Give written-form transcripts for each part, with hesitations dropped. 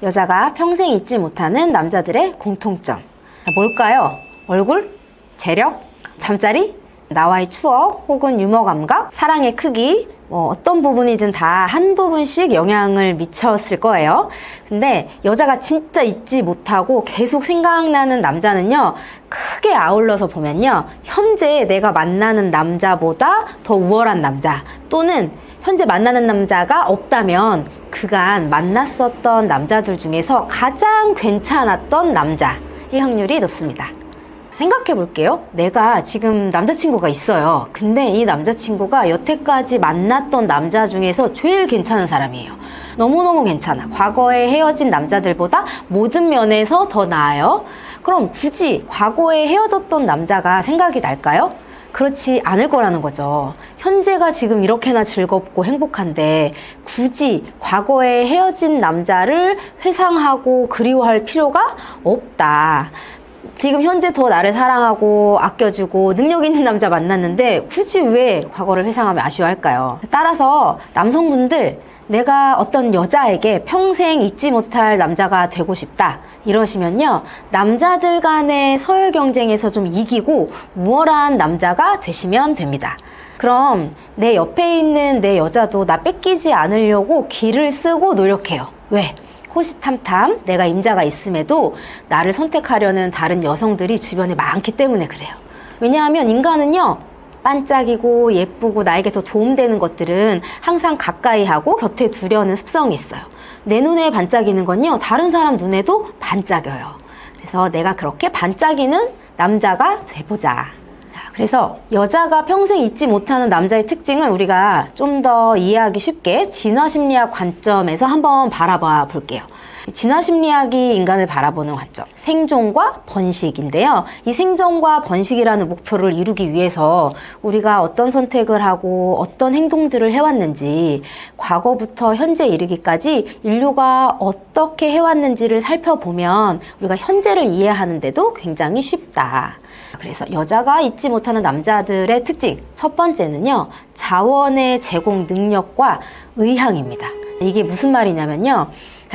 여자가 평생 잊지 못하는 남자들의 공통점. 뭘까요? 얼굴? 재력? 잠자리? 나와의 추억 혹은 유머 감각? 사랑의 크기? 어떤 부분이든 다 한 부분씩 영향을 미쳤을 거예요. 근데 여자가 진짜 잊지 못하고 계속 생각나는 남자는요, 크게 아울러서 보면요, 현재 내가 만나는 남자보다 더 우월한 남자, 또는 현재 만나는 남자가 없다면 그간 만났었던 남자들 중에서 가장 괜찮았던 남자의 확률이 높습니다. 생각해 볼게요. 내가 지금 남자친구가 있어요. 근데 이 남자친구가 여태까지 만났던 남자 중에서 제일 괜찮은 사람이에요. 너무너무 괜찮아. 과거에 헤어진 남자들보다 모든 면에서 더 나아요. 그럼 굳이 과거에 헤어졌던 남자가 생각이 날까요? 그렇지 않을 거라는 거죠. 현재가 지금 이렇게나 즐겁고 행복한데 굳이 과거에 헤어진 남자를 회상하고 그리워할 필요가 없다. 지금 현재 더 나를 사랑하고 아껴주고 능력 있는 남자 만났는데 굳이 왜 과거를 회상하며 아쉬워할까요? 따라서 남성분들, 내가 어떤 여자에게 평생 잊지 못할 남자가 되고 싶다 이러시면요, 남자들 간의 서열 경쟁에서 좀 이기고 우월한 남자가 되시면 됩니다. 그럼 내 옆에 있는 내 여자도 나 뺏기지 않으려고 기를 쓰고 노력해요. 왜? 호시탐탐 내가 임자가 있음에도 나를 선택하려는 다른 여성들이 주변에 많기 때문에 그래요. 왜냐하면 인간은요, 반짝이고 예쁘고 나에게 더 도움되는 것들은 항상 가까이 하고 곁에 두려는 습성이 있어요. 내 눈에 반짝이는 건요, 다른 사람 눈에도 반짝여요. 그래서 내가 그렇게 반짝이는 남자가 돼보자. 그래서 여자가 평생 잊지 못하는 남자의 특징을 우리가 좀 더 이해하기 쉽게 진화심리학 관점에서 한번 바라봐 볼게요. 진화심리학이 인간을 바라보는 관점, 생존과 번식인데요. 이 생존과 번식이라는 목표를 이루기 위해서 우리가 어떤 선택을 하고 어떤 행동들을 해왔는지, 과거부터 현재 이르기까지 인류가 어떻게 해왔는지를 살펴보면 우리가 현재를 이해하는데도 굉장히 쉽다. 그래서 여자가 잊지 못하는 남자들의 특징, 첫 번째는요, 자원의 제공 능력과 의향입니다. 이게 무슨 말이냐면요,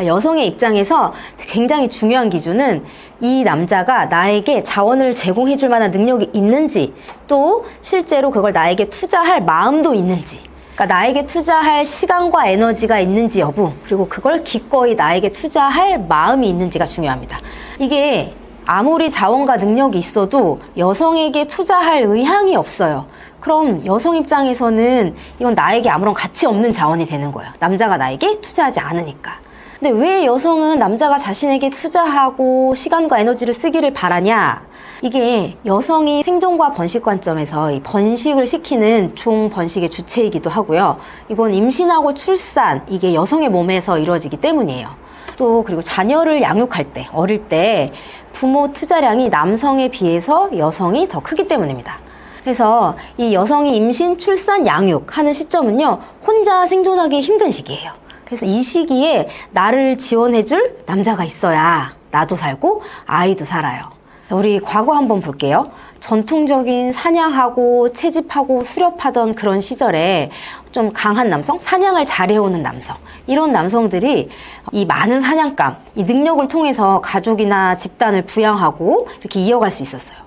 여성의 입장에서 굉장히 중요한 기준은 이 남자가 나에게 자원을 제공해 줄 만한 능력이 있는지, 또 실제로 그걸 나에게 투자할 마음도 있는지, 그러니까 나에게 투자할 시간과 에너지가 있는지 여부, 그리고 그걸 기꺼이 나에게 투자할 마음이 있는지가 중요합니다. 이게 아무리 자원과 능력이 있어도 여성에게 투자할 의향이 없어요. 그럼 여성 입장에서는 이건 나에게 아무런 가치 없는 자원이 되는 거예요. 남자가 나에게 투자하지 않으니까. 근데 왜 여성은 남자가 자신에게 투자하고 시간과 에너지를 쓰기를 바라냐? 이게 여성이 생존과 번식 관점에서 이 번식을 시키는 총 번식의 주체이기도 하고요. 이건 임신하고 출산, 이게 여성의 몸에서 이루어지기 때문이에요. 또 그리고 자녀를 양육할 때, 어릴 때 부모 투자량이 남성에 비해서 여성이 더 크기 때문입니다. 그래서 이 여성이 임신, 출산, 양육하는 시점은요, 혼자 생존하기 힘든 시기예요. 그래서 이 시기에 나를 지원해줄 남자가 있어야 나도 살고 아이도 살아요. 우리 과거 한번 볼게요. 전통적인 사냥하고 채집하고 수렵하던 그런 시절에 좀 강한 남성, 사냥을 잘해오는 남성, 이런 남성들이 이 많은 사냥감, 이 능력을 통해서 가족이나 집단을 부양하고 이렇게 이어갈 수 있었어요.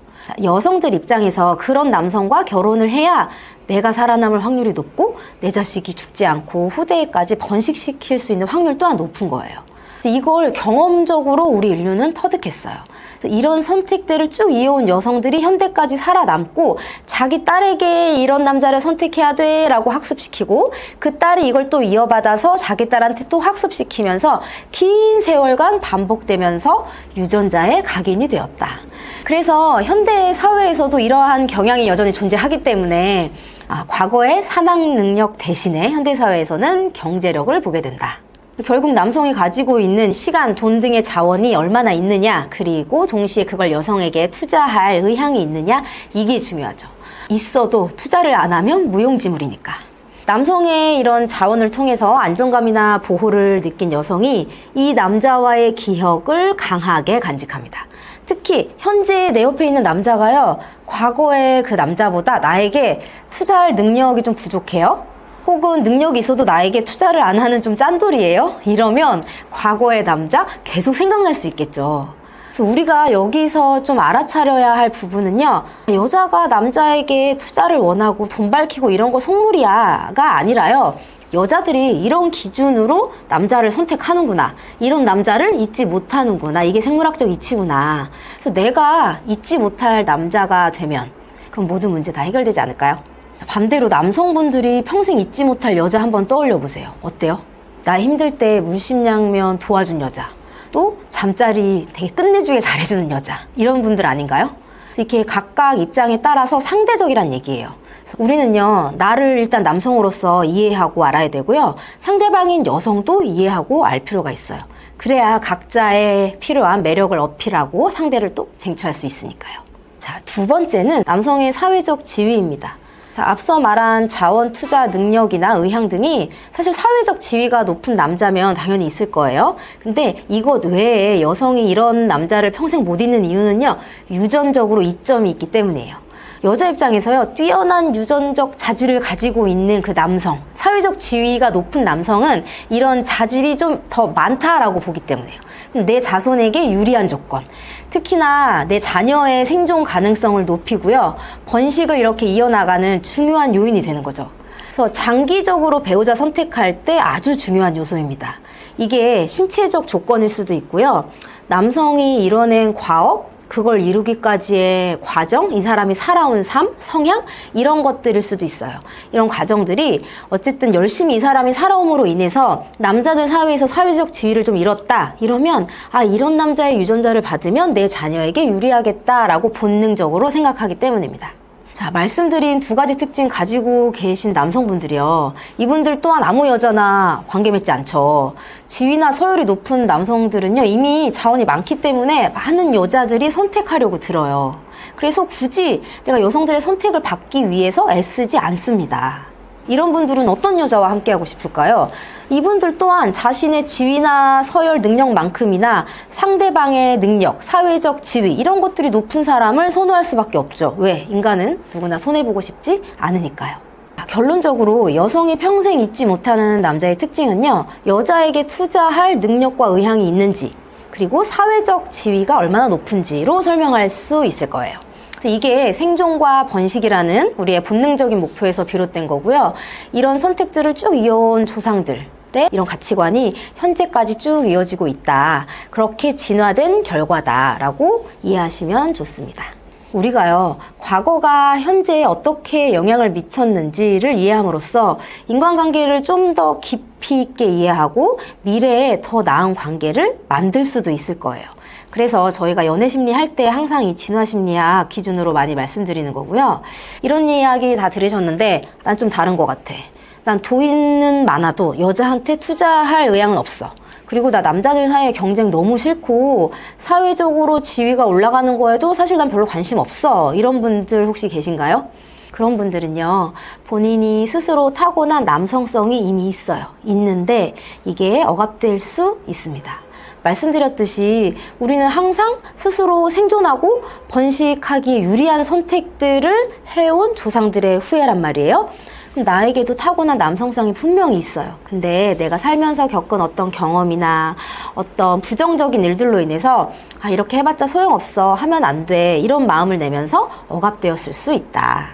여성들 입장에서 그런 남성과 결혼을 해야 내가 살아남을 확률이 높고 내 자식이 죽지 않고 후대에까지 번식시킬 수 있는 확률 또한 높은 거예요. 이걸 경험적으로 우리 인류는 터득했어요. 이런 선택들을 쭉 이어온 여성들이 현대까지 살아남고 자기 딸에게 이런 남자를 선택해야 돼 라고 학습시키고, 그 딸이 이걸 또 이어받아서 자기 딸한테 또 학습시키면서 긴 세월간 반복되면서 유전자의 각인이 되었다. 그래서 현대 사회에서도 이러한 경향이 여전히 존재하기 때문에 과거의 사냥 능력 대신에 현대 사회에서는 경제력을 보게 된다. 결국 남성이 가지고 있는 시간, 돈 등의 자원이 얼마나 있느냐, 그리고 동시에 그걸 여성에게 투자할 의향이 있느냐, 이게 중요하죠. 있어도 투자를 안 하면 무용지물이니까. 남성의 이런 자원을 통해서 안정감이나 보호를 느낀 여성이 이 남자와의 기억을 강하게 간직합니다. 특히 현재 내 옆에 있는 남자가요, 과거의 그 남자보다 나에게 투자할 능력이 좀 부족해요. 혹은 능력이 있어도 나에게 투자를 안 하는 좀 짠돌이에요? 이러면 과거의 남자 계속 생각날 수 있겠죠. 그래서 우리가 여기서 좀 알아차려야 할 부분은요, 여자가 남자에게 투자를 원하고 돈 밝히고 이런 거 속물이야가 아니라요, 여자들이 이런 기준으로 남자를 선택하는구나, 이런 남자를 잊지 못하는구나, 이게 생물학적 이치구나. 그래서 내가 잊지 못할 남자가 되면 그럼 모든 문제 다 해결되지 않을까요? 반대로 남성분들이 평생 잊지 못할 여자 한번 떠올려 보세요. 어때요? 나 힘들 때 물심양면 도와준 여자, 또 잠자리 되게 끝내주게 잘해주는 여자, 이런 분들 아닌가요? 이렇게 각각 입장에 따라서 상대적이란 얘기예요. 그래서 우리는요, 나를 일단 남성으로서 이해하고 알아야 되고요, 상대방인 여성도 이해하고 알 필요가 있어요. 그래야 각자의 필요한 매력을 어필하고 상대를 또 쟁취할 수 있으니까요. 자, 두 번째는 남성의 사회적 지위입니다. 자, 앞서 말한 자원, 투자, 능력이나 의향 등이 사실 사회적 지위가 높은 남자면 당연히 있을 거예요. 근데 이것 외에 여성이 이런 남자를 평생 못 잊는 이유는요, 유전적으로 이점이 있기 때문이에요. 여자 입장에서요, 뛰어난 유전적 자질을 가지고 있는 그 남성, 사회적 지위가 높은 남성은 이런 자질이 좀 더 많다라고 보기 때문이에요. 내 자손에게 유리한 조건, 특히나 내 자녀의 생존 가능성을 높이고요, 번식을 이렇게 이어나가는 중요한 요인이 되는 거죠. 그래서 장기적으로 배우자 선택할 때 아주 중요한 요소입니다. 이게 신체적 조건일 수도 있고요, 남성이 이뤄낸 과업, 그걸 이루기까지의 과정, 이 사람이 살아온 삶, 성향, 이런 것들일 수도 있어요. 이런 과정들이 어쨌든 열심히 이 사람이 살아옴으로 인해서 남자들 사회에서 사회적 지위를 좀 잃었다, 이러면 아, 이런 남자의 유전자를 받으면 내 자녀에게 유리하겠다라고 본능적으로 생각하기 때문입니다. 자, 말씀드린 두 가지 특징 가지고 계신 남성분들이요, 이분들 또한 아무 여자나 관계 맺지 않죠. 지위나 서열이 높은 남성들은요, 이미 자원이 많기 때문에 많은 여자들이 선택하려고 들어요. 그래서 굳이 내가 여성들의 선택을 받기 위해서 애쓰지 않습니다. 이런 분들은 어떤 여자와 함께하고 싶을까요? 이분들 또한 자신의 지위나 서열 능력만큼이나 상대방의 능력, 사회적 지위, 이런 것들이 높은 사람을 선호할 수밖에 없죠. 왜? 인간은 누구나 손해보고 싶지 않으니까요. 결론적으로 여성이 평생 잊지 못하는 남자의 특징은요, 여자에게 투자할 능력과 의향이 있는지, 그리고 사회적 지위가 얼마나 높은지로 설명할 수 있을 거예요. 이게 생존과 번식이라는 우리의 본능적인 목표에서 비롯된 거고요, 이런 선택들을 쭉 이어온 조상들의 이런 가치관이 현재까지 쭉 이어지고 있다, 그렇게 진화된 결과다라고 이해하시면 좋습니다. 우리가요, 과거가 현재에 어떻게 영향을 미쳤는지를 이해함으로써 인간관계를 좀 더 깊이 있게 이해하고 미래에 더 나은 관계를 만들 수도 있을 거예요. 그래서 저희가 연애심리 할 때 항상 이 진화심리학 기준으로 많이 말씀드리는 거고요. 이런 이야기 다 들으셨는데 난 좀 다른 것 같아, 난 돈은 많아도 여자한테 투자할 의향은 없어, 그리고 나 남자들 사이에 경쟁 너무 싫고 사회적으로 지위가 올라가는 거에도 사실 난 별로 관심 없어, 이런 분들 혹시 계신가요? 그런 분들은요, 본인이 스스로 타고난 남성성이 이미 있는데 이게 억압될 수 있습니다. 말씀드렸듯이 우리는 항상 스스로 생존하고 번식하기에 유리한 선택들을 해온 조상들의 후예란 말이에요. 나에게도 타고난 남성성이 분명히 있어요. 근데 내가 살면서 겪은 어떤 경험이나 어떤 부정적인 일들로 인해서 아, 이렇게 해봤자 소용없어, 하면 안 돼, 이런 마음을 내면서 억압되었을 수 있다.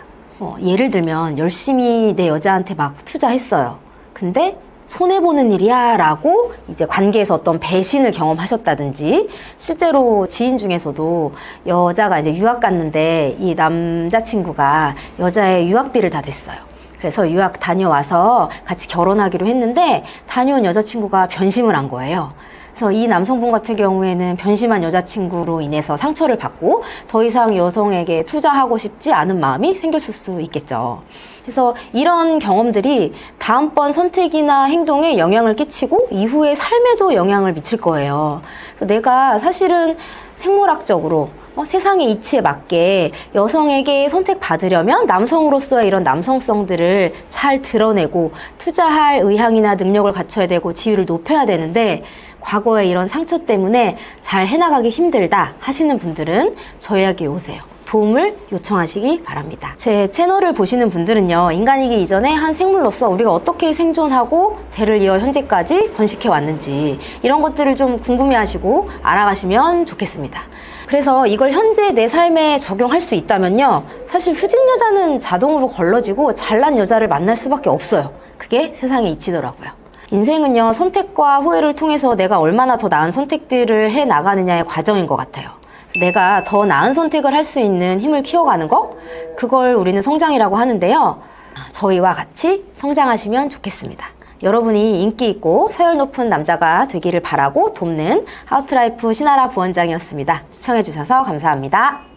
예를 들면 열심히 내 여자한테 막 투자했어요. 근데 손해보는 일이야 라고 이제 관계에서 어떤 배신을 경험하셨다든지, 실제로 지인 중에서도 여자가 이제 유학 갔는데 이 남자친구가 여자의 유학비를 다 댔어요. 그래서 유학 다녀와서 같이 결혼하기로 했는데 다녀온 여자친구가 변심을 한 거예요. 그래서 이 남성분 같은 경우에는 변심한 여자친구로 인해서 상처를 받고 더 이상 여성에게 투자하고 싶지 않은 마음이 생겼을 수 있겠죠. 그래서 이런 경험들이 다음번 선택이나 행동에 영향을 끼치고 이후의 삶에도 영향을 미칠 거예요. 그래서 내가 사실은 생물학적으로 세상의 이치에 맞게 여성에게 선택받으려면 남성으로서의 이런 남성성들을 잘 드러내고 투자할 의향이나 능력을 갖춰야 되고 지위를 높여야 되는데, 과거의 이런 상처 때문에 잘 해나가기 힘들다 하시는 분들은 저희에게 오세요. 도움을 요청하시기 바랍니다. 제 채널을 보시는 분들은요, 인간이기 이전에 한 생물로서 우리가 어떻게 생존하고 대를 이어 현재까지 번식해 왔는지 이런 것들을 좀 궁금해하시고 알아가시면 좋겠습니다. 그래서 이걸 현재 내 삶에 적용할 수 있다면요, 사실 후진 여자는 자동으로 걸러지고 잘난 여자를 만날 수밖에 없어요. 그게 세상의 이치더라고요. 인생은요, 선택과 후회를 통해서 내가 얼마나 더 나은 선택들을 해 나가느냐의 과정인 것 같아요. 내가 더 나은 선택을 할 수 있는 힘을 키워가는 거, 그걸 우리는 성장이라고 하는데요. 저희와 같이 성장하시면 좋겠습니다. 여러분이 인기 있고 서열 높은 남자가 되기를 바라고 돕는 하우투라이프 신아라 부원장이었습니다. 시청해주셔서 감사합니다.